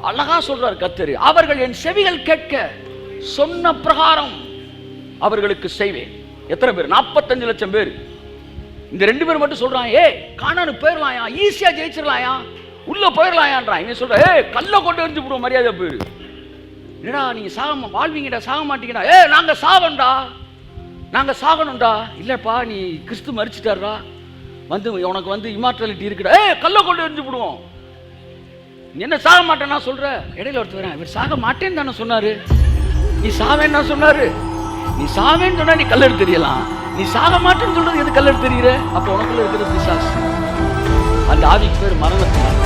அழகா சொல்றார் கர்த்தர், அவர்கள் என் செவிகள் கேட்க சொன்ன பிரகாரம் அவர்களுக்கு செய்வேன். எத்தனை பேர்? 45 லட்சம் பேர். இந்த 2 பேர் மட்டும் சொல்றான், ஏ கானானு போயிடலாயா, ஈஸியா ஜெயிச்சிடலாயா, உள்ள போயிடலாயான்றான். இவன் சொல்ற, ஏ கல்ல கொண்டு வந்து விடுவோம், மரியாதை போயிரு. என்னடா நீங்க வாழ்வீங்கடா, சாக மாட்டீங்கடா. ஏ நாங்க சாவண்டா, நாங்க சாகணும்டா. இல்லப்பா நீ கிறிஸ்து மரிச்சிட்டாரா, வந்து உனக்கு வந்து இமார்டாலிட்டி இருக்குடா. ஏ கல்ல கொண்டு வந்து விடுவோம். என்ன சாக மாட்டேன்னா சொல்ற? இடையில ஒருத்தர், இவர் சாக மாட்டேன்னு தானே சொன்னாரு, நீ சாவேன்னா சொன்னாரு. நீ சாவேன்னு சொன்னா நீ கல்லெடு தெரியலாம், நீ சாக மாட்டேன்னு சொல்றது எது கல்லெடு தெரியுற? அப்ப உனக்குள்ள இருக்கிற பிசாசு, அந்த ஆவிக்கு பேர் மரணத்தினால்.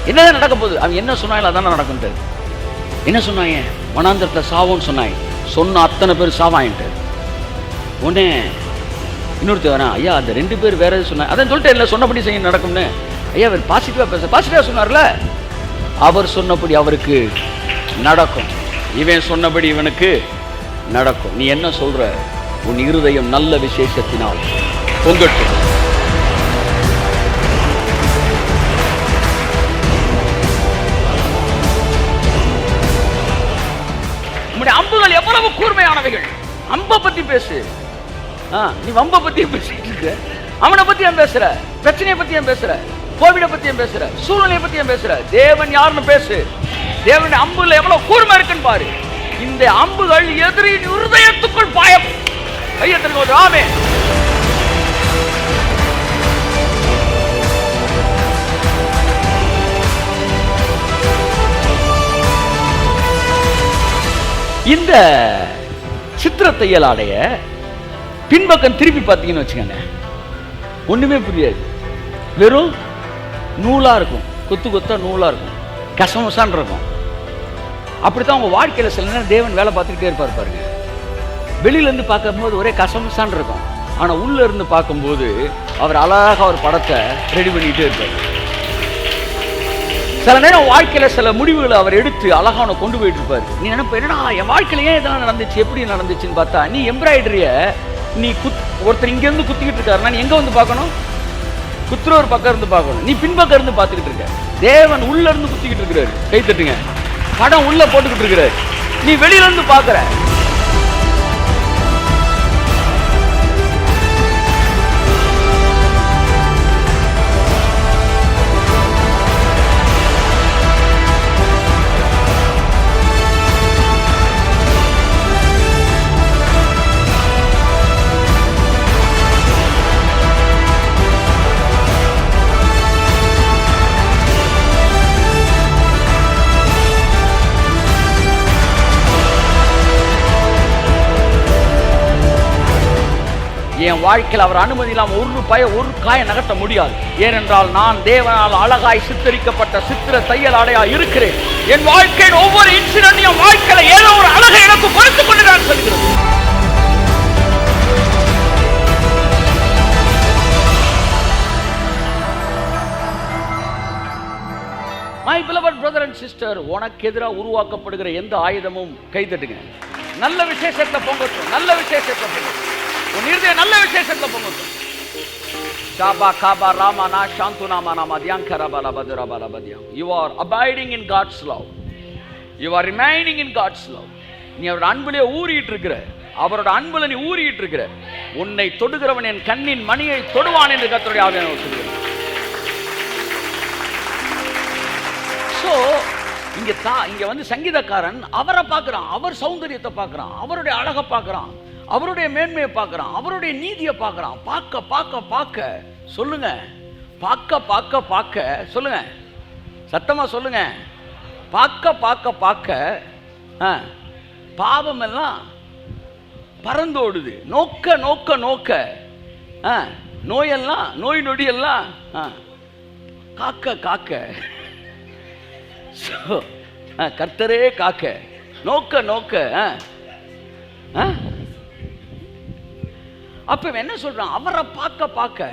என்னதான் நடக்க போகுது? அவன் என்ன சொன்னாலும் அதான நடக்கும். என்ன சொன்னாங்க? வனாந்தரத்தில் சாவோன்னு சொன்னாங்க. சொன்ன அத்தனை பேர் சாவாயின்ட்டு. உடனே இன்னொருத்தர் வரேன், ஐயா அந்த 2 பேர் வேற எது சொன்னாங்க, அதான் சொல்லிட்டு இல்லை சொன்னபடி செய்ய நடக்கும்னு. ஐயா அவர் பாசிட்டிவாக சொன்னார்ல, அவர் சொன்னபடி அவருக்கு நடக்கும், இவன் சொன்னபடி இவனுக்கு நடக்கும். நீ என்ன சொல்ற? உன் இருதயம் நல்ல விசேஷத்தினால் பொங்கட்டும். உம்முடைய அம்புகள் எவ்வளவு கூர்மையானவைகள். அம்பை பத்தி பேசு. நீ வம்ப பத்தி பேசிட்டு இருக்க, அவனை பத்தி ஏன் பேசுற? பிரச்சனையை பத்தி ஏன் பேசுற? கோவிட பத்தி ஏன் பேசுற? சூழ்நிலையை பத்தி ஏன் பேசுற? தேவன் யாருன்னு பேசு. தேவனுடைய அம்புல எவ்வளவு கூர்மை இருக்குன்னு பாரு. இந்த அம்புகள் எதிரின் இருதயத்துக்குள் பாயம். கையெழுத்து ஆமே. இந்த சித்திர தையலாடைய பின்பக்கம் திருப்பி பார்த்தீங்கன்னு வச்சுக்கோங்க, ஒண்ணுமே புரியாது. வெறும் நூலா இருக்கும், கொத்து கொத்தா நூலா இருக்கும், கசமசான் இருக்கும். அப்படித்தான் உங்க வாழ்க்கையில சில நேரம் தேவன் வேலை பார்த்துக்கிட்டே இருப்பார் பாருங்க. வெளியில இருந்து பார்க்கும்போது ஒரே கசமசான் இருக்கும், ஆனா உள்ள இருந்து பார்க்கும்போது அவர் அழகாக ஒரு படத்தை ரெடி பண்ணிட்டே இருப்பார். சில நேரம் வாழ்க்கையில சில முடிவுகளை அவர் எடுத்து அழகான கொண்டு போயிட்டு இருப்பார். நீ நினைப்ப, என்னடா என் வாழ்க்கையில ஏன் இதெல்லாம் நடந்துச்சு, எப்படி நடந்துச்சுன்னு பார்த்தா, நீ எம்ப்ராய்டரிய நீ ஒருத்தர் இங்க இருந்து குத்திக்கிட்டு இருக்காருன்னா நீ எங்க வந்து பார்க்கணும்? குத்துற ஒரு பக்கம் இருந்து பார்க்கணும். நீ பின்பக்கம் இருந்து பார்த்துக்கிட்டு இருக்க. தேவன் உள்ள இருந்து குத்திக்கிட்டு இருக்கிறாரு. கை தட்டுங்க. படம் உள்ள போட்டுக்கிட்டு இருக்கிறாரு, நீ வெளியில இருந்து பார்க்கிற. என் வாழ்க்கையில் அவர் அனுமதி இல்லாமல் ஒரு காய நகர்த்த முடியாது. ஏனென்றால் நான் தேவனால் அழகாய் சித்தரிக்கப்பட்ட சித்திர தையல் ஆடையா இருக்கிறேன். என் வாழ்க்கையின் ஒவ்வொரு இன்சிடென்ட் என் வாழ்க்கையில ஏதோ ஒரு அழகை எனக்கு கொடுத்துக் கொண்டு நான் சொல்கிறேன். My beloved brother and sister, உனக்கு எதிராக உருவாக்கப்படுகிற எந்த ஆயுதமும் கைதட்டுங்க. நல்ல விசேஷத்துல பொங்கட்டும், நல்ல விசேஷத்துல பொங்கட்டும். உன் இருதயம் நல்ல விசேஷத்துல பொங்கட்டும். ஷாபா Kaapa ராமானா சாந்துனாமானா மத்யாங்கரபல பதுரபல பத்யம். You are abiding in God's love. You are remaining in God's love. நீ அவருடைய அன்பிலே ஊறிட்டு இருக்கிற, அவரோட அன்புல நீ ஊறிட்டு இருக்கிற. உன்னை தொடுகிறவன் என் கண்ணின் மணியை தொடுவான் என்று கர்த்தருடைய ஆவியானவர் சொல்கிறார். சோ இங்க வந்து சங்கீதக்காரன் அவரை பார்க்கிறான், அவர் சௌந்தரியத்தை பார்க்கிறான், அவருடைய அழகை பார்க்கிறான், அவருடைய மேன்மையை பார்க்கிறான், அவருடைய நீதியை பார்க்கிறான். பார்க்க பார்க்க பார்க்க சொல்லுங்க, பார்க்க பார்க்க பார்க்க சொல்லுங்க, சத்தமா சொல்லுங்க. பார்க்க பார்க்க பார்க்க பாவம் எல்லாம் பறந்தோடுது. நோக்க நோக்க நோக்க நோயெல்லாம் நோய் நொடி எல்லாம் காக்க காக்க கர்த்தரே காக்க நோக்க நோக்க. அப்ப என்ன சொல்றான்? அவரை பார்க்க பார்க்க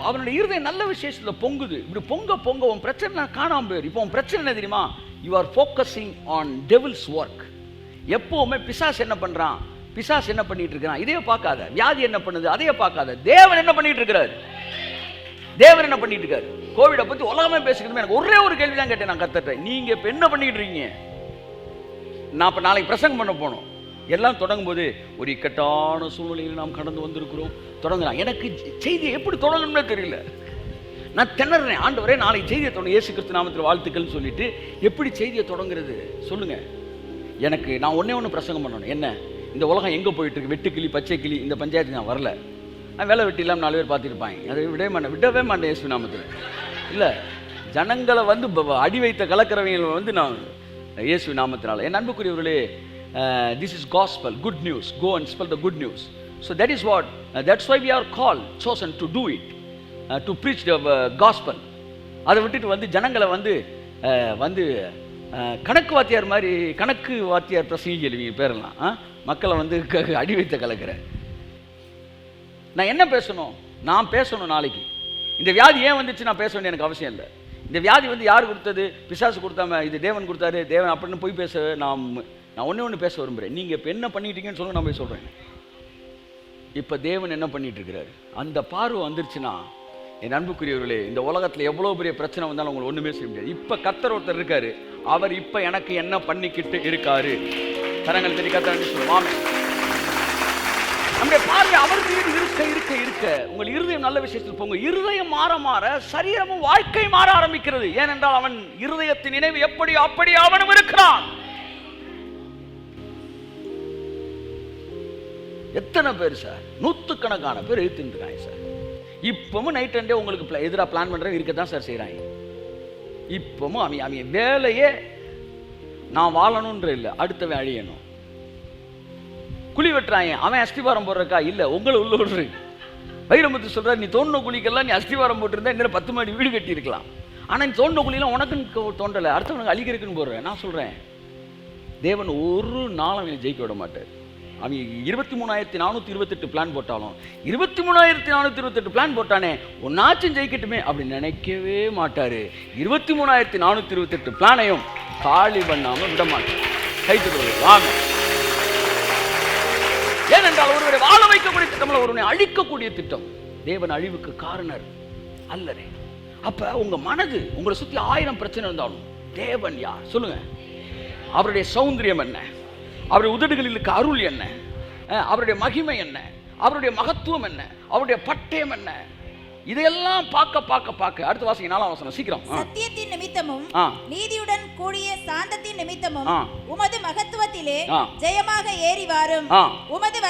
அவனுடைய இருதயம் நல்ல விசேஷத்துல பொங்குது. இப்படி பொங்க பொங்க உன் பிரச்சனை காணாம போயிரு. இப்போ உன் பிரச்சனை என்ன தெரியுமா? You are focusing on devil's work. எப்பவுமே பிசாசு என்ன பண்றான், பிசாசு என்ன பண்ணிட்டு இருக்கிறான், இதையே பார்க்காத. வியாதி என்ன பண்ணுது, அதையே பார்க்காத. தேவன் என்ன பண்ணிட்டு இருக்கிறார், தேவன் என்ன பண்ணிட்டு இருக்காரு. கோவிட பத்தி உலகமே பேசிக்கிட்டு எனக்கு ஒரே ஒரு கேள்வி தான் கேட்டேன் நான் கத்துட்டேன். நீங்க இப்ப என்ன பண்ணிட்டு இருக்கீங்க? நான் இப்ப நாளைக்கு பிரசங்கம் பண்ண போனோம். எல்லாம் தொடங்கும் போது ஒரு இக்கட்டான சூழ்நிலையில் நாம் கடந்து வந்திருக்கிறோம் தொடங்குறான். எனக்கு செய்தியை எப்படி தொடங்கணும்னு தெரியல. நான் திணறேன். ஆண்டவரே நாளைக்கு செய்தியை தொடங்க, இயேசு கிறிஸ்து நாமத்தில் வாழ்த்துக்கள் சொல்லிட்டு எப்படி செய்தியை தொடங்குறது சொல்லுங்க. எனக்கு நான் ஒன்று பிரசங்கம் பண்ணணும். என்ன, இந்த உலகம் எங்கே போயிட்டு இருக்கு, வெட்டுக்கிளி பச்சை கிளி, இந்த பஞ்சாயத்து நான் வரல. வேலை வெட்டி இல்லாமல் 4 பேர் பார்த்துருப்பாங்க. அதை விடவே மாட்டேன் இயேசு நாமத்தில். இல்லை, ஜனங்களை வந்து அடி வைத்த கலக்கிறவங்களை வந்து நான் இயேசு நாமத்தினால. என் அன்புக்குரியவர்களே, this is gospel, good news. Go and spell the good news. So that is what, that's why we are called, chosen to do it, to preach the gospel. அதை விட்டுட்டு வந்து ஜனங்களை வந்து கணக்கு வாத்தியார் மாதிரி, கணக்கு வாத்தியார் பிரசங்கி எழுவீங்க பேரெல்லாம், மக்களை வந்து அடி வைத்த கலக்கிற. நான் என்ன பேசணும், நான் பேசணும் நாளைக்கு. இந்த வியாதி ஏன் வந்துச்சு நான் பேச வேண்டிய எனக்கு அவசியம் இல்லை. இந்த வியாதி வந்து யார் கொடுத்தது, பிசாசு கொடுத்தாம, இது தேவன் கொடுத்தாரு, தேவன் அப்படின்னு போய் பேச நான் ஒன்று பேச விரும்புகிறேன். நீங்கள் இப்போ என்ன பண்ணிட்டீங்கன்னு சொல்லுங்க, நான் போய் சொல்கிறேன். இப்போ தேவன் என்ன பண்ணிட்டு இருக்கிறாரு, அந்த பார்வை வந்துருச்சுன்னா என் அன்புக்குரியவர்களே, இந்த உலகத்தில் எவ்வளோ பெரிய பிரச்சனை வந்தாலும் உங்களுக்கு ஒன்றுமே செய்ய முடியாது. இப்போ கர்த்தர் ஒருத்தர் இருக்காரு, அவர் இப்போ எனக்கு என்ன பண்ணிக்கிட்டு இருக்காரு. கரங்கள் தெரிய கர்த்தர் சொல்லுவாங்க. நம்முடைய பார்வை அவர் மீது இருக்க இருக்க இருக்க உங்கள் இருதயம் நல்ல விஷயத்தில் போங்க. இருதயம் மாற மாற சரீரமும் வாழ்க்கை மாற ஆரம்பிக்கிறது. ஏனென்றால் அவன் இருதயத்தின் நினைவு எப்படி அப்படி அவனும் இருக்கிறான். எத்தனை பேர் சார், 100கணக்கான பேர் எழுத்துருக்காங்க சார். இப்பவும் நைட் அண்டே உங்களுக்கு எதிராக பிளான் பண்ற இருக்கத்தான் சார் செய்யறாங்க. இப்பவும் அவங்க வேலையே நான் வாழணும்ன்ற இல்லை, அடுத்தவன் அழியணும். குழி வெட்டுறாங்க, அவன் அஸ்திவாரம் போடுறக்கா இல்லை, உங்களை உள்ள விடுறது. வைரமுத்து சொல்ற, நீ தோண்டின குழிக்கெல்லாம் நீ அஸ்திவாரம் போட்டிருந்தா இன்னும் 10 மாடி வீடு கட்டி இருக்கலாம். ஆனால் நீ தோண்டின குழியெல்லாம் உனக்குன்னு தோண்டலை, அடுத்தவனுக்கு அழிக்கிறதுக்குன்னு போடுறேன். நான் சொல்றேன், தேவன் ஒரு நாள் அவனை ஜெயிக்க விட மாட்டார். அவங்க 23,428 பிளான் போட்டாலும் 23,428 பிளான் போட்டானே ஒன்னாச்சும் ஜெயிக்கட்டுமே அப்படி நினைக்கவே மாட்டாரு. 23,428 பிளானையும் காலி பண்ணாம விட மாட்டார். கைத்து வாங்க. ஏனென்றால் ஒருவரை வாழ வைக்கக்கூடிய திட்டம், ஒருவனை அழிக்கக்கூடிய திட்டம். தேவன் அழிவுக்கு காரணர் அல்லரே. அப்ப உங்க மனது, உங்களை சுத்தி 1000 பிரச்சனை இருந்தாலும் தேவன் யார் சொல்லுங்க. அவருடைய சௌந்தரியம் என்ன, அவருடைய உதடுகளில் இருக்க அருள் என்ன, அவருடைய மகிமை என்ன, அவருடைய மகத்துவம் என்ன, அவருடைய பட்டயம் என்ன, இதையெல்லாம் பார்க்க அடுத்த வாசிங்க 4ஆம் வசனம் சீக்கிரம். சத்தியத்தின் நிமித்தமும் நீதியுடன் கூடிய சாந்தத்தின் நிமித்தமும் உமது மகத்துவத்திலே ஜெயமாக ஏறி வாரும். உமது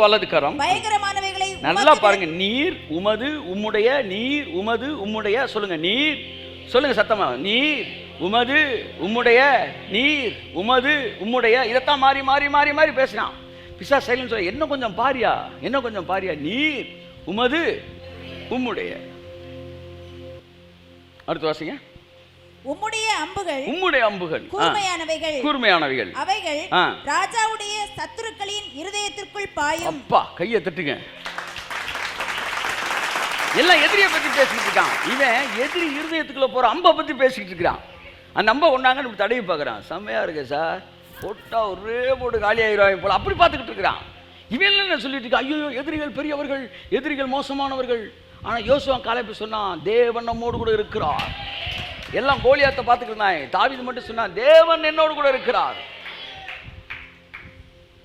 வலதுகரம் பயங்கரமானவைகளை நல்லா பாருங்க. நீர் உமது உம்முடைய, நீர் உமது உம்முடைய சொல்லுங்க. நீர் சொல்லுங்க சத்தமா. நீர் உமது உம்முடைய, நீர் உமது உம்முடைய. இதைத்தான் மாறி மாறி மாறி மாறி பேசினான் பிசாசு. சைலன்ஸ் சொல்ல, என்ன கொஞ்சம் பாரியா, என்ன கொஞ்சம் பாரியா. நீர் உமது உம்முடைய. அடுத்து வாசிங்க. உம்முடைய அம்புகள், உம்முடைய அம்புகள் கூர்மையானவைகள், கூர்மையானவைகள். அவைகள் ராஜாவுடைய சத்துருக்களின் இருதயத்திற்குள் பாயும். அப்பா கையை தட்டுங்க. எல்லாம் எதிரியை பத்தி பேசிட்டு இருக்கான் இவன். எதிரி இருதயத்துக்குள்ள போற அம்பை பத்தி பேசிட்டு இருக்கிறான். அந்த அம்பை ஒன்னாங்க நம்ம தடவி பார்க்கறான். செம்மையா இருக்கு சார், போட்டா ஒரே போட்டு காலி ஆயிடுவாங்க போல அப்படி பார்த்துக்கிட்டு இருக்கிறான். இவன் என்ன சொல்லிட்டு இருக்கா, ஐயோ எதிரிகள் பெரியவர்கள், எதிரிகள் மோசமானவர்கள். ஆனா யோசுவா காலேப் சொன்னான், தேவன் நம்மோடு கூட இருக்கிறார். எல்லாம் கோலியாத்தை பார்த்துக்கிட்டு இருந்தாங்க. தாவீது மட்டும் சொன்னான், தேவன் என்னோடு கூட இருக்கிறார்.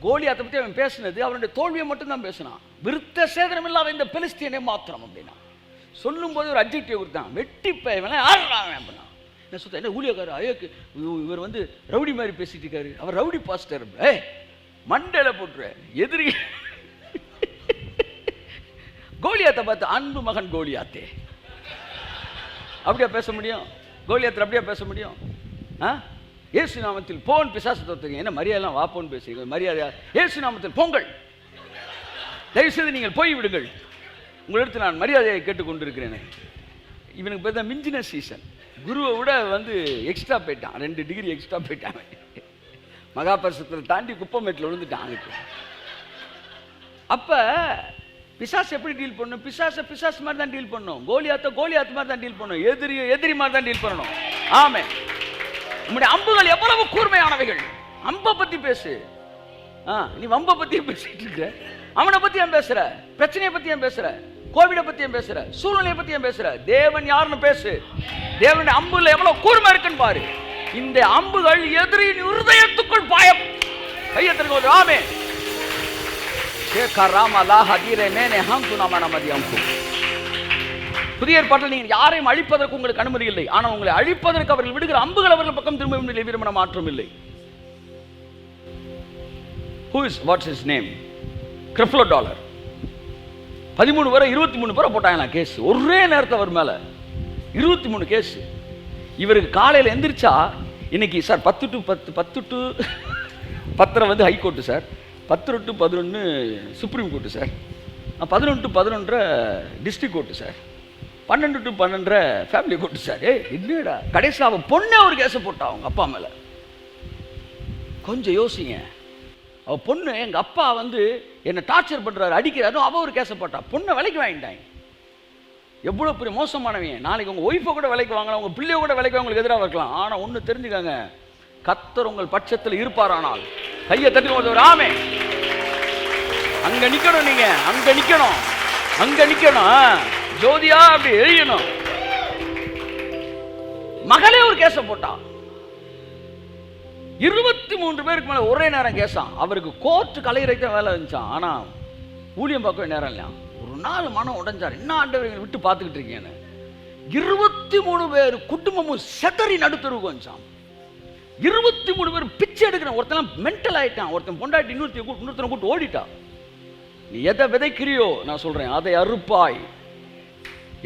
கோலியாத்தை பத்தி அவன் பேசினது அவனுடைய தோல்வியை மட்டும் தான் பேசினான். விருத்த சேதனம் இல்லாத இந்த பெலிஸ்தியனை மாத்திரம் அப்படின்னா சொல்லும் போது ஒரு அட்ஜெக்டிவ் கொடுத்தான், வெட்டிப்ப அப்படின்னா என்ன சொல்ல, என்ன ஊழியக்காரு ஐயோக்கு இவர் வந்து ரவுடி மாதிரி பேசிட்டு இருக்காரு, அவர் ரவுடி பாஸ்டர். மண்டையில போட்டுரு எதிரி. கோலியாத்தை பார்த்து அன்பு மகன் கோலியாத்தே அப்படியா பேச முடியும்? கோலியாத்தில் அப்படியா பேச முடியும்? இயேசு நாமத்தில் போன் பிசாசு தோத்துங்க. என்ன மரியாதைலாம் வாப்போன்னு பேசுறீங்க? மரியாதையா இயேசு நாமத்தில் போங்கள், தயவுசெய்து நீங்கள் போய் விடுங்கள். உங்களிடத்தில் நான் மரியாதையை கேட்டுக்கொண்டிருக்கிறேன். இவனுக்கு பார்த்தா மிஞ்சின சீசன். குருவை விட வந்து எக்ஸ்ட்ரா போயிட்டான், 2 டிகிரி எக்ஸ்ட்ரா போயிட்டான். மகாபரிசத்தில் தாண்டி குப்பமேட்டில் விழுந்துட்டான். அப்ப பிசாசு எப்படி டீல் பண்ணணும்? பிசாசு மாதிரி தான் டீல் பண்ணணும். கோலியாத்து மாதிரி தான் டீல் பண்ணணும். எதிரி மாதிரி தான் டீல் பண்ணணும். ஆமே. நம்முடைய அம்புகள் எவ்வளவு கூர்மையானவைகள். அம்ப பத்தி பேசு. நீ வம்ப பத்தி பேசிட்டு இருக்க. அவனை பத்தி ஏன் பேசுற? பிரச்சனையை பத்தி ஏன் பேசுற? கோவிட பத்தி ஏன் பேசுற? சூழ்நிலையை பத்தி ஏன் பேசுற? தேவன் யாருன்னு பேசு. தேவனுடைய அம்புல எவ்வளவு கூர்மை இருக்குன்னு பாரு. இந்த அம்புகள் எதிரியின் இருதயத்துக்குள் பாயம். கையத்திற்கு ஆமென். புதிய ஏற்பாட்டில் நீங்கள் யாரையும் அழிப்பதற்கு உங்களுக்கு அனுமதி இல்லை. ஆனால் உங்களை அழிப்பதற்கு அவர்கள் விடுகிற அம்புகள் அவர்கள் பக்கம் திரும்பவும் இல்லை. விரும்பின மாற்றம் இல்லை. What's his name? Creflo Dollar 13 பேரை 23 பேரை போட்டாங்களா கேஸ். ஒரே நேரத்தை அவர் மேல 23 கேஸ். இவருக்கு காலையில் எந்திரிச்சா இன்னைக்கு சார் 10 to 10 வந்து high court sir, 10 to 11 supreme court sir, 11 to 11 district court sir, 12 to 12 family court sir. என்னடா கடைசியில் அவன் பொண்ணே ஒரு கேஸை போட்டா அவங்க அப்பா மேலே. கொஞ்சம் யோசிங்க. அவள் பொண்ணு எங்கள் அப்பா வந்து என்னை டார்ச்சர் பண்ணுறாரு, அடிக்கிறாரு, அவள் ஒரு கேஸை போட்டா. பொண்ணை விலைக்கு வாங்கிட்டாங்க. எவ்வளோ பெரிய மோசமானவன். நாளைக்கு உங்கள் ஒய்ஃபை கூட விலைக்கு வாங்கலாம், உங்கள் பிள்ளைய கூட விலைக்கு உங்களுக்கு எதிராக இருக்கலாம். ஆனால் ஒன்று தெரிஞ்சுக்காங்க, கர்த்தர் உங்கள் பட்சத்தில் இருப்பாரானால் கையை தட்டி ஒரு ஆமே. அங்கே நிற்கணும். நீங்கள் அங்கே நிற்கணும், அங்கே நிற்கணும். ஜோதியா அப்படி எழியணும். மகளே ஒரு கேஸை போட்டா. 23 பேருக்கு மேலே ஒரே நேரம் கேஸான். அவருக்கு கோர்ட்டு கலையறைக்கு வேலை இருந்துச்சான். ஆனால் ஊழியம் பார்க்கவே நேரம் இல்லையா. ஒரு நாள் மனம் உடைஞ்சார். என்ன ஆண்டவர்கள் விட்டு பார்த்துக்கிட்டு இருக்கீங்கன்னு. 23 பேர் குடும்பமும் செதறி நடுத்தருவுக்கு வந்துச்சான். 23 பேர் பிச்சை எடுக்கிறான். ஒருத்தன் மென்டல் ஆயிட்டான். ஒருத்தன் பொண்டாட்டி இன்னொருத்தனை கூட்டு ஓடிட்டான். நீ எதை விதைக்கிறியோ நான் சொல்றேன் அதை அறுப்பாய்.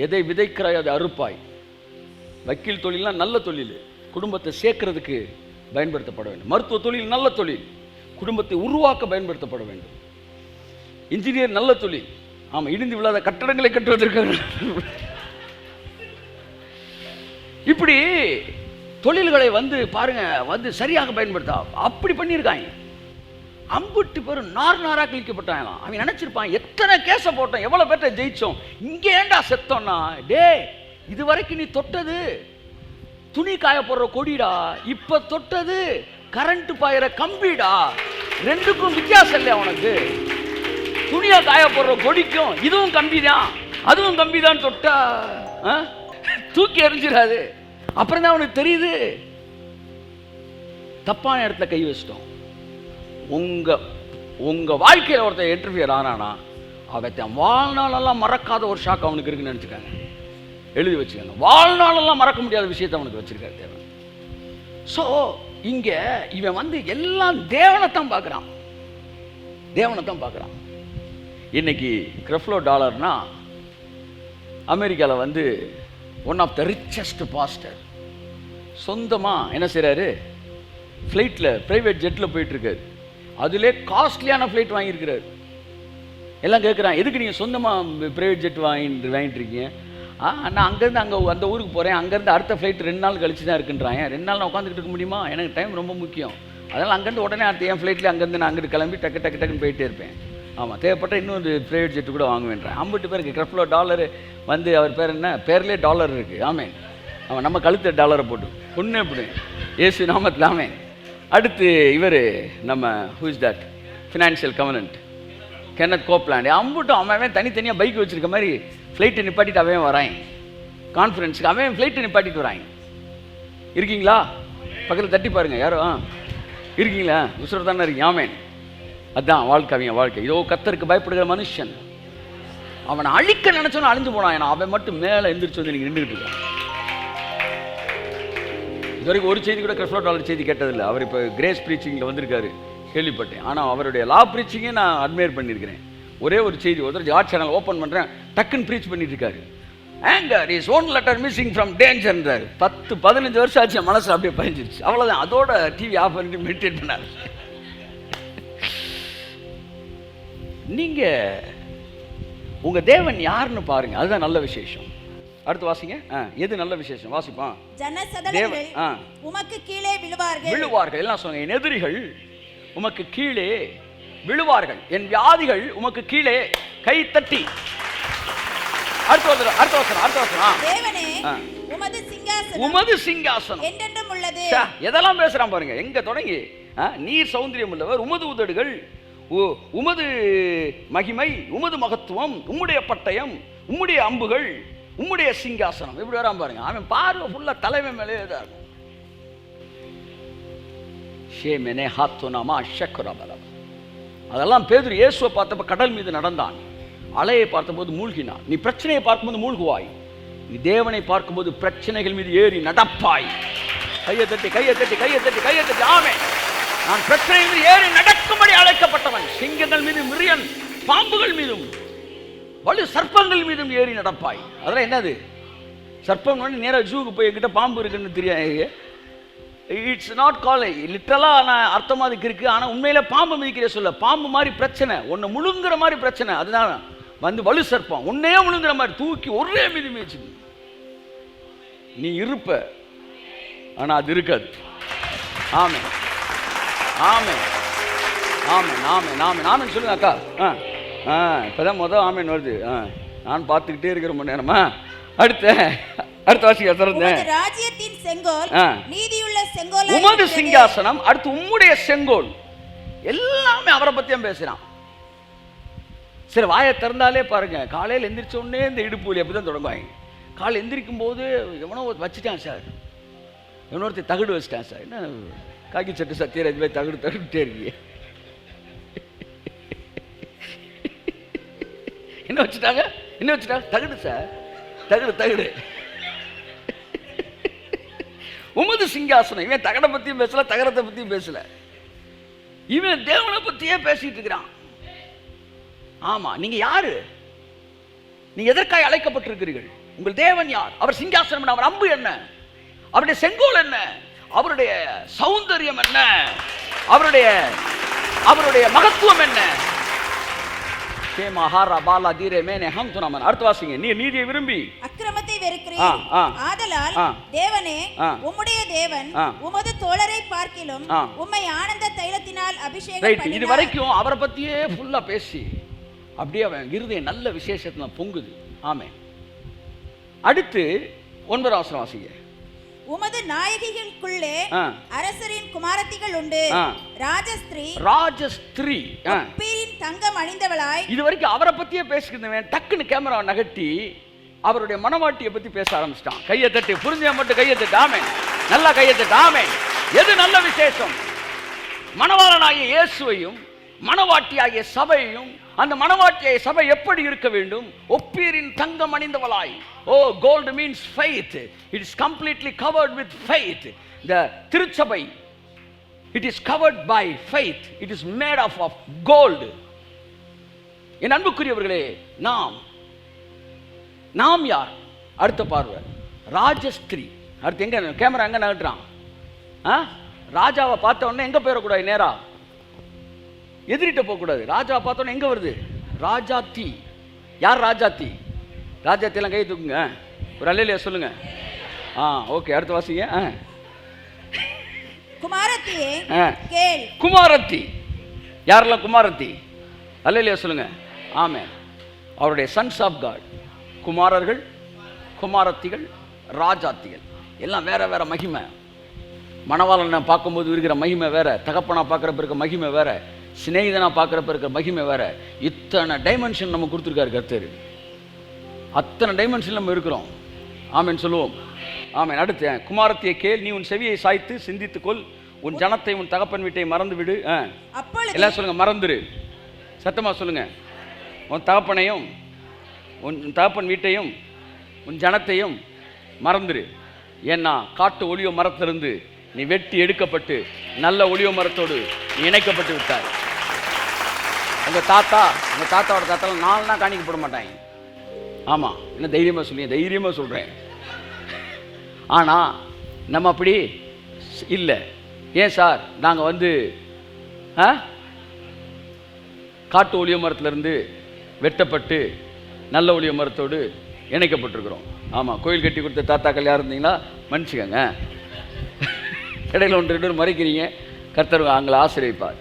எதை விதைக்கிறாய் அதை அறுப்பாய். வக்கீல் தொழில்னா நல்ல தொழில், குடும்பத்தை சேர்க்கறதுக்கு பயன்படுத்தப்பட வேண்டும். மருத்துவ தொழில் நல்ல தொழில், குடும்பத்தை உருவாக்க பயன்படுத்தப்பட வேண்டும். இன்ஜினியர் நல்ல தொழில், ஆமாம், இடிந்து விழாத கட்டடங்களை கட்டுவதற்கு. இப்படி தொழில்களை வந்து பாருங்க, வந்து சரியாக பயன்படுத்த அப்படி பண்ணியிருக்காங்க. அம்புட்டு பேரும் நாராக கிழிக்கப்பட்டாங்களாம். அவன் நினைச்சிருப்பான், எத்தனை கேஸை போட்டோம், எவ்வளோ பேர்ட்ட ஜெயிச்சோம், இங்கே ஏண்டா செத்தோம்னா, டே இது வரைக்கும் நீ தொட்டது துணி காய போடுற கொடிடா, இப்ப தொட்டது கரண்ட் பாயிற கம்பிடா. ரெண்டுக்கும் வித்தியாசம் இல்லையா உனக்கு? துணியா காய போடுற கொடிக்கும் இதுவும் கம்பி தான், அதுவும் கம்பி தான். தொட்டா தூக்கி எறிஞ்சிடாது. அப்புறம் தான் அவனுக்கு தெரியுது தப்பான இடத்துல கை வச்சிட்டோம். உங்க வாழ்க்கையில் ஒருத்தர் இன்டர்ஃபியர் ஆனானா அவன் வாழ்நாளெல்லாம் மறக்காத ஒரு ஷாக் அவனுக்கு இருக்குன்னு நினைச்சுக்காங்க. எழுதி வச்சுக்கோங்க. வாழ்நாளெல்லாம் மறக்க முடியாத விஷயத்தை அவனுக்கு வச்சிருக்காரு தேவன். ஸோ இங்கே இவன் வந்து எல்லாம் தேவனைத்தான் பார்க்குறான், தேவனைத்தான் பார்க்குறான். இன்னைக்கு கிரெஃப்லோ டாலர்னா அமெரிக்காவில் வந்து one of the richest pastor. சொந்தமாக என்ன செய்கிறாரு, ஃப்ளைட்டில் ப்ரைவேட் ஜெட்டில் போயிட்டுருக்காரு. அதிலே காஸ்ட்லியான ஃப்ளைட் வாங்கியிருக்கிறார். எல்லாம் கேட்குறான், எதுக்கு நீங்கள் சொந்தமாக ப்ரைவேட் ஜெட் வாங்கிட்டு இருக்கீங்க? நான் அங்கேருந்து அந்த ஊருக்கு போகிறேன், அங்கேருந்து அடுத்த ஃப்ளைட் 2 நாள் கழிச்சு தான் இருக்குன்றாங்க. 2 நாள் நான் உட்காந்துக்கிட்டு இருக்க முடியுமா? எனக்கு டைம் ரொம்ப முக்கியம். அதனால் அங்கேருந்து உடனே அடுத்த என் ஃப்ளைட்டில் அங்கேருந்து நான் அங்கிட்டு கிளம்பி டக்குன்னு போயிட்டே இருப்பேன். ஆமாம், தேவைப்பட்ட இன்னொரு ப்ரைவேட் ஜெட்டு கூட வாங்குவேன்றேன். 50 பேருக்கு கிரெஃப்லோ டாலரு வந்து அவர் பேர் என்ன, பேர்லேயே டாலர் இருக்குது. ஆமேன். அவன் நம்ம கழுத்து டாலரை போட்டு பொண்ணு எப்படி ஏசு நாமத்தில். ஆமேன். அடுத்து இவர் நம்ம who's that financial covenant Kenneth Copeland. அம்புட்டும் அவன் தனித்தனியாக பைக் வச்சுருக்க மாதிரி ஃப்ளைட்டை நிப்பாட்டிட்டு அவன் வரான் கான்ஃபரன்ஸுக்கு. அவன் ஃப்ளைட்டை நிப்பாட்டிட்டு வராங்க. இருக்கீங்களா? பக்கத்தில் தட்டி பாருங்க யாரும் இருக்கீங்களா? உசுர தானே இருக்கீங்க. ஆமேன். அதுதான் வாழ்க்கை, அவங்க வாழ்க்கை. இதோ கர்த்தருக்கு பயப்படுகிற மனுஷன். அவனை அழிக்க நினைச்சவன அழிஞ்சு போனான். ஏன்னா அவன் மட்டும் மேலே எந்திரிச்சு வந்து நீங்கள் நின்றுக்கிட்டு இருக்கான். இது வரைக்கும் ஒரு செய்தி கூட கிரெஃப்லோ டாலர் செய்தி கேட்டதில்லை. அவர் இப்போ கிரேஸ் ப்ரீச்சிங்கில் வந்திருக்காரு, கேள்விப்பட்டேன். ஆனால் அவருடைய லா ப்ரீச்சிங்கே நான் அட்மையர் பண்ணியிருக்கிறேன். ஒரே ஒரு செய்தி, ஒருத்தர் ஜார்ஜ் சேனல் ஓப்பன் பண்ணுறேன், டக்குன்னு ப்ரீச் பண்ணிட்டு இருக்காரு. Anger is one letter missing from டேஞ்சர்ன்றார். 10-15 வருஷம் ஆச்சு, மனசில் அப்படியே பதிஞ்சிருச்சு. அவ்வளோதான். அதோட டிவி ஆஃப் பண்ணிட்டு மெடிடேட் பண்ணார். நீங்கள் உங்கள் தேவன் யாருன்னு பாருங்க, அதுதான் நல்ல விசேஷம். அடுத்து வாசிங்க. எது நல்ல விசேஷம்? வாசிப்பான். ஜனசதனங்கள் உமக்கு கீழே விழுவார்கள். எல்லாம் சொல்லுங்க. என் எதிரிகள் உமக்கு கீழே விழுவார்கள், என் வியாதிகள் உமக்கு கீழே கை தட்டி. அடுத்த வசனம். தேவனே உமது சிங்காசனம் என்றென்றும் உள்ளது. எதெல்லாம் பேசுறான் பாருங்க. எங்க தொடங்கி நீர் சௌந்தரியம் உள்ளவர், உமது உதடுகள், உமது மகிமை, உமது மகத்துவம், உம்முடைய பட்டயம், உம்முடைய அம்புகள், உம்முடைய சிங்காசனம். எப்படி வராம பாருங்க. அவன் பார்வை ஃபுல்லா தலைமை மேலே தான் இருக்கும். அதெல்லாம் பேதுரு இயேசுவை பார்த்தப்ப கடல் மீது நடந்தான், அலையை பார்த்தபோது மூழ்கினான். நீ பிரச்சனையை பார்க்கும்போது மூழ்குவாய், நீ தேவனை பார்க்கும்போது பிரச்சனைகள் மீது ஏறி நடப்பாய். கையை தட்டி கையை தட்டி கையை தட்டி கையை தட்டி. ஆமென். நான் பிரச்சனை மீது ஏறி நடக்கும்படி அழைக்கப்பட்டவன். சிங்கங்கள் மீது, மிரியன் பாம்புகள் மீதும், வலு சர்ப்பங்கள் மீதும் ஏறி நடப்பாய். அதெல்லாம் என்னது? சர்ப்பம் வந்து நேராக ஜூக்கு போய் என்கிட்ட பாம்பு இருக்குன்னு தெரியாது. இட்ஸ் நாட் கால் லிட்டரலாக நான் அர்த்தமாக அதுக்கு இருக்கு. ஆனால் உண்மையில பாம்பு மிதிக்கிற சொல்ல, பாம்பு மாதிரி பிரச்சனை, ஒன்று முழுங்குற மாதிரி பிரச்சனை. அதுதான் வந்து வலு சர்ப்பம், உன்னையே முழுங்குற மாதிரி தூக்கி ஒரே மீதி மிதிச்சு நீ இருப்ப, ஆனால் அது இருக்காது. ஆமென் ஆமென் ஆமென் ஆமென் ஆமென் ஆமென் சொல்லுங்க அக்கா. இப்போதான் முதல் ஆமென் வருது. நான் பார்த்துக்கிட்டே இருக்கிற மணி நேரமா. அடுத்த வாசிக்க திறந்தேன். ராஜ்யத்தின் செங்கோல், நீதியுள்ள செங்கோல், உமது சிங்காசனம். அடுத்து உம்முடைய செங்கோல். எல்லாமே அவரை பத்தியும் பேசுறான். சரி, வாயை திறந்தாலே பாருங்க, காலையில் எந்திரிச்ச உடனே இந்த இடுப்பு வலி அப்படிதான் தொடங்குவாங்க. காலை எந்திரிக்கும் போது எவனோ வச்சுட்டான் சார், இன்னொருத்தர் தகுடு வச்சுட்டான் சார். என்ன காக்கி சட்டு சத்தியராஜ் போய் தகுடு தகுட்டே இருக்கீங்க. என்ன வச்சுட்டாங்க? என்ன வச்சுட்டாங்க? தகுடு சார், தகுடு தகுடு. உமது சிங்காசனம். இவன் தகடை பத்தியும் பேசல, தகரத்தை பத்தியும் பேசல, இவன் தேவனை பத்தியே பேசிட்டு இருக்கிறான். ஆமா, நீங்க யாரு? நீங்க எதற்காக அழைக்கப்பட்டிருக்கிறீர்கள்? உங்கள் தேவன் யார்? அவர் சிங்காசனம் என்ன? அவர் அம்பு என்ன? அவருடைய செங்கோல் என்ன? அவருடைய சௌந்தரியம் என்ன? அவருடைய மகத்துவம் என்ன? அடுத்த வாசிங்க. நீ நீதியை விரும்பி அக்கிரமத்தை வெறுக்கிறீர். ஆதலால் தேவனே, உம்முடைய தேவன் உமது தோழரை பார்க்கிலும் உம்மை ஆனந்த தைலத்தினால் அபிஷேகம் பண்ணினார். இது வரைக்கும் அவரை பத்தியே ஃபுல்லா பேசி அப்படியே அவன் இருதயம் நல்ல விசேஷத்துல பொங்குது. ஆமென். அடுத்து 9வது வசனம் வாசிங்க. உமது நாயகிகளுக்குள்ளே அரசரின் குமாரத்திகள் உண்டு, ராஜஸ்திரீ பீரின் தங்கம் அணிந்தவளாய். இது வரைக்கும் அவரை பத்தியே பேசிக்கிறவன் டக்குன்னு கேமரா நகட்டி அவருடைய மனவாட்டியை பத்தி பேச ஆரம்பிச்சிட்டான். கையை தட்டி, புரிஞ்ச மட்டும் கையை தட்டு. ஆமென். நல்லா கையை தட்டு. ஆமென். எது நல்ல விசேஷம்? மணவாளனாகிய இயேசுவையும் மணவாட்டியாகிய சபையையும், அந்த மணவாட்டிய சபை எப்படி இருக்க வேண்டும்? ஒப்பீரின் தங்கம் அணிந்தவளாய். Oh, gold means faith. It is completely covered with faith. The திருச்சபை, it is covered by faith. It is made of gold. என் அன்புக்குரியவர்களே, நாம் யார்? அடுத்த பார்வை ராஜஸ்திரீ. அடுத்து எங்க கேமரா எங்க நகட்டுறான்? ராஜாவை பார்த்த உடனே எங்க போயிடக்கூடாது? நேரா எதிரிட்ட போகக்கூடாது. ராஜாவை பார்த்த உடனே எங்க வருது? ராஜாத்தி. யார் ராஜாத்தி? ராஜாத்தியெல்லாம் கை தூக்குங்க, ஒரு அல்லேலூயா சொல்லுங்க. ஓகே, அடுத்து வாசிங்க. குமாரத்தியே கேள். குமாரத்தி. யாரெல்லாம் குமாரத்தி? அல்லேலூயா சொல்லுங்க. ஆமென். அவருடைய சன்ஸ் ஆஃப் காட். குமாரர்கள், குமாரத்திகள், ராஜாத்திகள் எல்லாம் வேற வேற மகிமை. மணவாளனை பார்க்கும்போது இருக்கிற மகிமை வேற, தகப்பனா பார்க்குறப்ப இருக்க மகிமை வேற, சிநேகிதனா பார்க்குறப்ப இருக்கிற மகிமை வேற. இத்தனை டைமென்ஷன் நம்ம கொடுத்துருக்காரு கர்த்தர். அத்தனை டைமென்ஷன் நம்ம இருக்கிறோம். ஆமென் சொல்லுவோம். ஆமென். அடுத்து குமாரத்தியை கேள், நீ உன் செவியை சாய்த்து சிந்தித்துக்கொள், உன் ஜனத்தை உன் தகப்பன் வீட்டை மறந்து விடு. எல்லாம் சொல்லுங்க, மறந்துரு. சத்தமா சொல்லுங்க. உன் தகப்பனையும் உன் தகப்பன் வீட்டையும் உன் ஜனத்தையும் மறந்துரு. ஏன்னா காட்டு ஒளியோ மரத்திலிருந்து நீ வெட்டி எடுக்கப்பட்டு நல்ல ஒளியோ மரத்தோடு நீ இணைக்கப்பட்டு விட்டாய். உங்கள் தாத்தாவோட தாத்தாலாம் 4 நாள் காணிக்கப்பட மாட்டாங்க. ஆமாம், என்ன தைரியமாக சொல்லுங்க, தைரியமாக சொல்கிறேன். ஆனால் நம்ம அப்படி இல்லை. ஏன் சார்? நாங்கள் காட்டு ஒளிய மரத்துலேருந்து வெட்டப்பட்டு நல்ல ஒளிய மரத்தோடு இணைக்கப்பட்டிருக்கிறோம். ஆமாம், கோயில் கட்டி கொடுத்த தாத்தாக்கள் யார் இருந்தீங்களா மன்னிச்சுக்கங்க. இடையில 1-2 மறைக்கிறீங்க, கர்த்தர் அவங்களை ஆசீர்வதிப்பார்.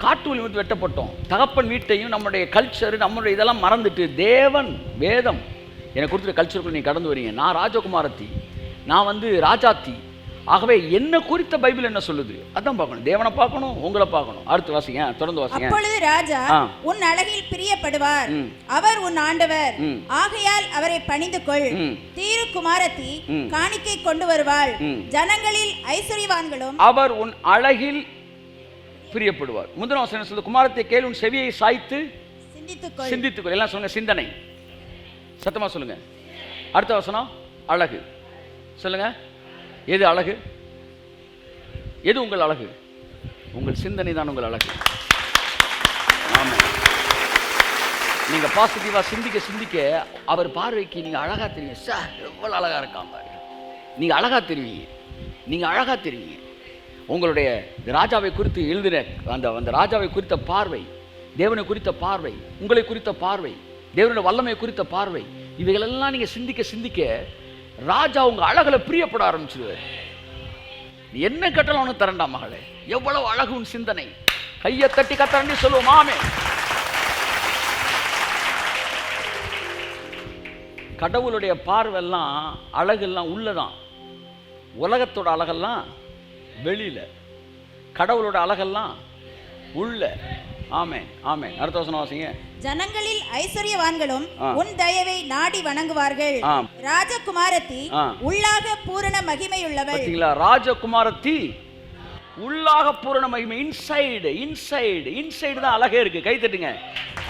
காட்டு ஒளி வந்து வெட்டப்பட்டோம். தகப்பன் வீட்டையும் நம்முடைய கல்ச்சரு நம்மளுடைய இதெல்லாம் மறந்துட்டு தேவன் வேதம் எனக்கு கொடுத்துருக்க கல்ச்சருக்குள்ள நீ கடந்து வரீங்க. நான் ராஜகுமாரத்தி, நான் ராஜாத்தி. ஆகவே என்ன குறித்த பைபிள் என்ன சொல்லுது அதான் பார்க்கணும். தேவனை பார்க்கணும், உங்களை பார்க்கணும். அடுத்து வாசிங்க, தொடர்ந்து வாசிங்க. அப்பொழுது ராஜா உன் அழகில் பிரியப்படுவார், அவர் உன் ஆண்டவர், ஆகையால் அவரை பணிந்து கொள். தீரு குமாரத்தி காணிக்கை கொண்டு வருவாள், ஜனங்களில் ஐஸ்வர்யவான்களும் அவர் உன் அழகில் பிரியப்படுவார். முந்தின வசனம் சொல்லுது, குமாரத்தை கேள், உன் செவியை சாய்த்து சிந்தித்துக்கொள். எல்லாம் சொல்லுங்க, சிந்தனை. சத்தமா சொல்லுங்க. அடுத்த வசனம் அழகு. சொல்லுங்க, எது அழகு? எது உங்கள் அழகு? உங்கள் சிந்தனை தான் உங்கள் அழகு. ஆமா, நீங்க பாசிட்டிவா சிந்திக்க சிந்திக்க அவர் பார்வைக்கு நீங்க அழகா தெரியும். சார் எவ்வளவு அழகா இருக்காங்க, நீங்க அழகா தெரிவீங்க, நீங்க அழகா தெரிவீங்க. உங்களுடைய ராஜாவை குறித்து எழுதின அந்த ராஜாவை குறித்த பார்வை, தேவனை குறித்த பார்வை, உங்களை குறித்த பார்வை, தேவனுடைய வல்லமை குறித்த பார்வை, இவைகளெல்லாம் நீங்க சிந்திக்க சிந்திக்க ராஜா உங்க அழகுல பிரியப்பட ஆரம்பிச்சிருவார். நீ என்ன கட்டலாம் அவனுக்கு தரண்டா மகளே, எவ்வளவு அழகு உன் சிந்தனை. கையை தட்டி கத்தரண்டி சொல்லுவோம் ஆமே. கடவுளுடைய பார்வெல்லாம் அழகெல்லாம் உள்ளதான், உலகத்தோட அழகெல்லாம் வெளியில, கடவுளோட அழகெல்லாம் உள்ள. ஆமென், ஆமென். அடுத்த வசனம் வாசிங்க. ஜனங்களில் ஐஸ்வர்யவான்களும் உன் தயவை நாடி வணங்குவார்கள். ராஜகுமாரத்தி உள்ளாக பூரண மகிமையுள்ளவள். பாத்தீங்களா, ராஜகுமாரத்தி உள்ளாக பூரண மகிமை. இன்சைடு இன்சைடு இன்சைடு தான் அழகே இருக்கு. கை தட்டுங்க.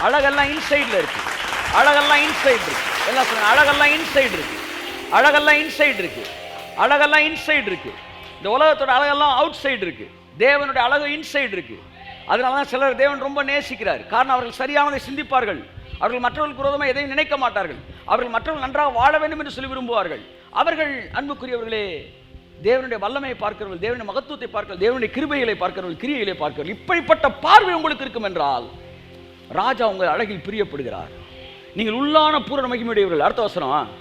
அழகெல்லாம் இன்சைட்ல இருக்கு, அழகெல்லாம் இன்சைடு இருக்கு. எல்லாம் சொல்லுங்க, அழகெல்லாம் இன்சைடு இருக்கு, அழகெல்லாம் இன்சைடு இருக்கு, அழகெல்லாம் இன்சைடு இருக்கு. இந்த உலகத்தோட அழகெல்லாம் அவுட் சைடு இருக்கு, தேவனுடைய அழகு இன்சைடு இருக்கு. அதனாலதான் சிலர் தேவன் ரொம்ப நேசிக்கிறார். காரணம், அவர்கள் சரியானதை சிந்திப்பார்கள், அவர்கள் மற்றவர்களுக்கு விரோதமாக எதையும் நினைக்க மாட்டார்கள், அவர்கள் மற்றவர்கள் நன்றாக வாழ வேண்டும் என்று சொல்லி விரும்புவார்கள். அவர்கள் அன்புக்குரியவர்களே தேவனுடைய வல்லமையை பார்க்கிறவர்கள், தேவனுடைய மகத்துவத்தை பார்க்கிறவர்கள், தேவனுடைய கிருபைகளை பார்க்கிறவர்கள், கிரியைகளை பார்க்கிறவர்கள். இப்படிப்பட்ட பார்வை உங்களுக்கு இருக்கும் என்றால் ராஜா உங்கள் அழகில் பிரியப்படுகிறார். நீங்கள் உள்ளான பூரண மகிமையுடையவர்கள். அடுத்த வசனம்.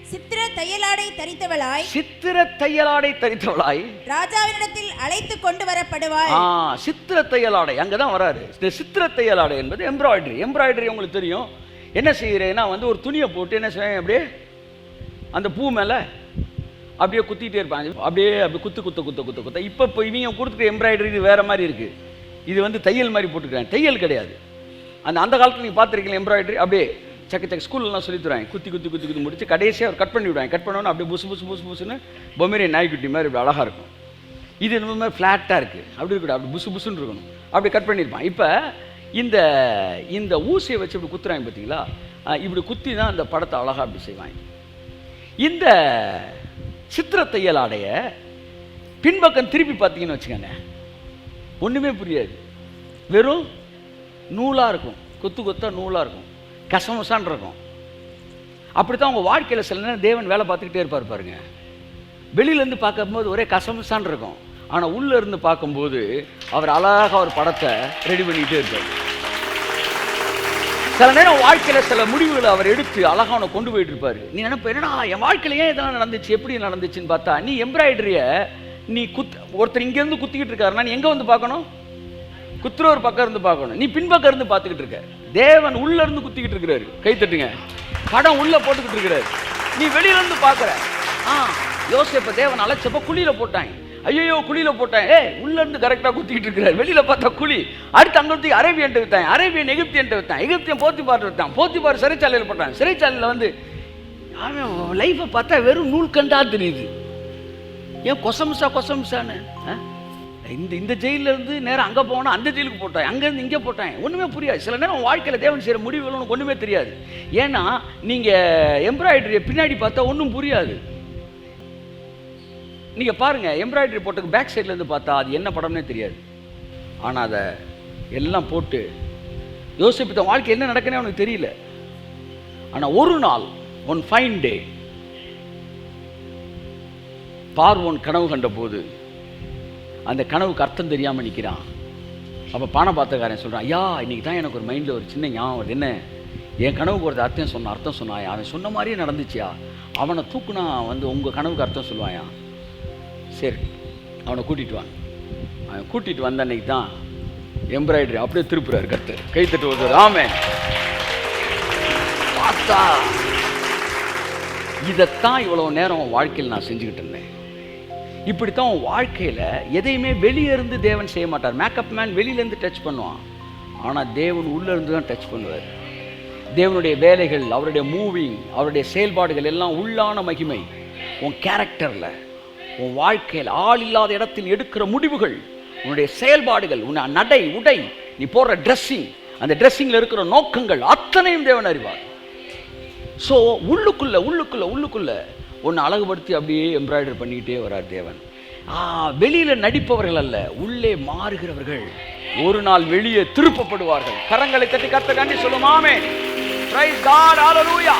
சித்திர தையலாடை தரித்தவளாய், சித்திர தையலாடை தரித்தவளாய் ராஜாவினிடத்தில் அழைத்து கொண்டு வரப்படுவாள். சித்திர தையலாடை அங்கதான் வராரு. இந்த சித்திர தையலாடை என்பது எம்ப்ராய்டரி. எம்ப்ராய்டரி உங்களுக்கு தெரியும். என்ன செய்கிறேன்னா ஒரு துணியை போட்டு என்ன செய்வேன், அப்படியே அந்த பூ மேலே அப்படியே குத்திட்டே இருப்பாங்க. அப்படியே குத்து குத்த குத்த குத்த குத்த. இப்போ இவங்க கொடுத்துட்டு எம்ப்ராய்டரி இது வேற மாதிரி இருக்கு. இது தையல் மாதிரி போட்டுக்கிறேன். தையல் கிடையாது. அந்த காலத்தில் நீங்கள் பார்த்துருக்கீங்க எம்ப்ராய்டரி. அப்படியே சக்க சக்க ஸ்கூல்லாம் சொல்லி தருவாங்க. குத்தி குத்தி குத்தி குத்தி முடிச்சு கடைசியாக அவர் கட் பண்ணி விடுவாங்க. கட் பண்ணோன்னு அப்படியே புசு புசு புசு புசுன்னு பொம்மேரிய நாய்க்குட்டி மாதிரி இப்படி அழகாக இருக்கும். இது இந்த மாதிரி ஃப்ளாட்டாக இருக்குது, அப்படி இருக்கக்கூடாது, அப்படி புசு புசுன்னு இருக்கணும். அப்படி கட் பண்ணியிருப்பான். இப்போ இந்த ஊசியை வச்சு இப்படி குத்துறாங்க பார்த்தீங்களா, இப்படி குத்தி தான் அந்த படத்தை அழகாக அப்படி செய்வாங்க. இந்த சித்திர தையல் ஆடைய பின்பக்கம் திருப்பி பார்த்தீங்கன்னு வச்சுக்கோங்க, ஒன்றுமே புரியாது. வெறும் நூலாக இருக்கும், கொத்து கொத்தா நூலாக இருக்கும், கசமசான் இருக்கும். அப்படித்தான் உங்கள் வாழ்க்கையில் சில நேரம் தேவன் வேலை பார்த்துக்கிட்டே இருப்பார் பாருங்க. வெளியிலேருந்து பார்க்கும்போது ஒரே கசமசான் இருக்கும், ஆனால் உள்ளே இருந்து பார்க்கும்போது அவர் அழகாக ஒரு படத்தை ரெடி பண்ணிக்கிட்டே இருப்பார். சில நேரம் வாழ்க்கையில் சில முடிவுகளை அவர் எடுத்து அழகாக அவனை கொண்டு போயிட்டு இருப்பார். நீ நினைப்ப, என்னடா என் வாழ்க்கையில் ஏன் இதெல்லாம் நடந்துச்சு, எப்படி நடந்துச்சுன்னு பார்த்தா, நீ எம்ப்ராய்டரியை நீ ஒருத்தர் இங்கேருந்து குத்திக்கிட்டு இருக்காருன்னா நீ எங்கே வந்து பார்க்கணும்? குத்துற ஒரு பக்கம் இருந்து பார்க்கணும். நீ பின்பக்கம் இருந்து பார்த்துக்கிட்டு இருக்க. தேவன் உள்ள இருந்து குத்திக்கிட்டு இருக்கிறாரு. கை தட்டுங்க. படம் உள்ள போட்டுக்கிட்டு இருக்கிறாரு, நீ வெளியில இருந்து பார்க்குற. யோசேப்பை தேவன் அழைச்சப்ப குழியில போட்டாங்க. ஐயோ குழியில போட்டாங்க. உள்ள இருந்து கரெக்டாக குத்திக்கிட்டு இருக்கிறாரு. வெளியில பார்த்தா குழி. அடுத்து அங்கே வந்து அரேபியன் விட்டான், அரேபியன் எகிப்தியன் விட்டான், எகிப்தியன் போத்திபார் விட்டான், போத்திபார் சிறைச்சாலையில் போட்டாங்க. சிறைச்சாலையில் அவன் லைஃப்பை பார்த்தா வெறும் நூல் கண்டா தெரியுது. ஏன் கொசம்சான்னு இந்த ஜெயிலில் இருந்து நேரம் அங்கே போனால் அந்த ஜெயிலுக்கு போட்டாங்க, அங்கேருந்து இங்கே போட்டாங்க. ஒன்றுமே புரியாது. சில நேரம் வாழ்க்கையில் தேவன் செய்கிற முடிவுகள் உனக்கு ஒன்றுமே தெரியாது. ஏன்னா நீங்கள் எம்ப்ராய்டரியை பின்னாடி பார்த்தா ஒன்றும் புரியாது. நீங்கள் பாருங்கள், எம்ப்ராய்டரி போட்டுக்கு பேக் சைட்லேருந்து பார்த்தா அது என்ன படம்னே தெரியாது. ஆனால் அதை எல்லாம் போட்டு யோசிப்பு தான் வாழ்க்கை என்ன நடக்குன்னே அவனுக்கு தெரியல. ஆனால் ஒரு நாள் ஒன் ஃபைன் டே பார்வோன் கனவு கண்ட போது அந்த கனவுக்கு அர்த்தம் தெரியாமல் நிற்கிறான். அப்போ பானபாத்திரக்காரன் சொல்கிறான், ஐயா இன்னைக்கு தான் எனக்கு ஒரு மைண்டில் ஒரு சின்ன ஞாபகம் வருது. என்ன, என் கனவுக்கு ஒரு அர்த்தம் சொன்னாயா, அவன் சொன்ன மாதிரியே நடந்துச்சியா, அவனை தூக்குனா உங்கள் கனவுக்கு அர்த்தம் சொல்லுவாயா. சரி அவனை கூட்டிகிட்டு வாங்க. அவன் கூட்டிகிட்டு வந்த அன்னைக்கு தான் எம்ப்ராய்டரி அப்படியே திருப்புறாரு கர்த்தர். கை தட்டு வருவார். ஆமென். பார்த்தா இதைத்தான் இவ்வளோ நேரம் வாழ்க்கையில் நான் செஞ்சுக்கிட்டு இருந்தேன். இப்படித்தான் உன் வாழ்க்கையில் எதையுமே வெளியே இருந்து தேவன் செய்ய மாட்டார். மேக்கப் மேன் வெளியிலேருந்து டச் பண்ணுவான், ஆனால் தேவன் உள்ளே இருந்து தான் டச் பண்ணுவார். தேவனுடைய வேலைகள், அவருடைய மூவிங், அவருடைய செயல்பாடுகள் எல்லாம் உள்ளான மகிமை. உன் கேரக்டரில், உன் வாழ்க்கையில், ஆள் இல்லாத இடத்தில் எடுக்கிற முடிவுகள், உன்னுடைய செயல்பாடுகள், உன் நடை உடை, நீ போடுற ட்ரெஸ்ஸிங், அந்த ட்ரெஸ்ஸிங்கில் இருக்கிற நோக்கங்கள் அத்தனையும் தேவன் அறிவார். ஸோ உள்ளுக்குள்ள ஒன்று அழகுபடுத்தி அப்படியே எம்ப்ராய்டரி பண்ணிக்கிட்டே வரார் தேவன். வெளியில் நடிப்பவர்கள் அல்ல, உள்ளே மாறுகிறவர்கள் ஒரு நாள் வெளியே திருப்பப்படுவார்கள். கரங்களை தட்டி கர்த்தர் நன்றி சொல்லுமாமே. பிரைஸ் காட், ஹல்லேலூயா.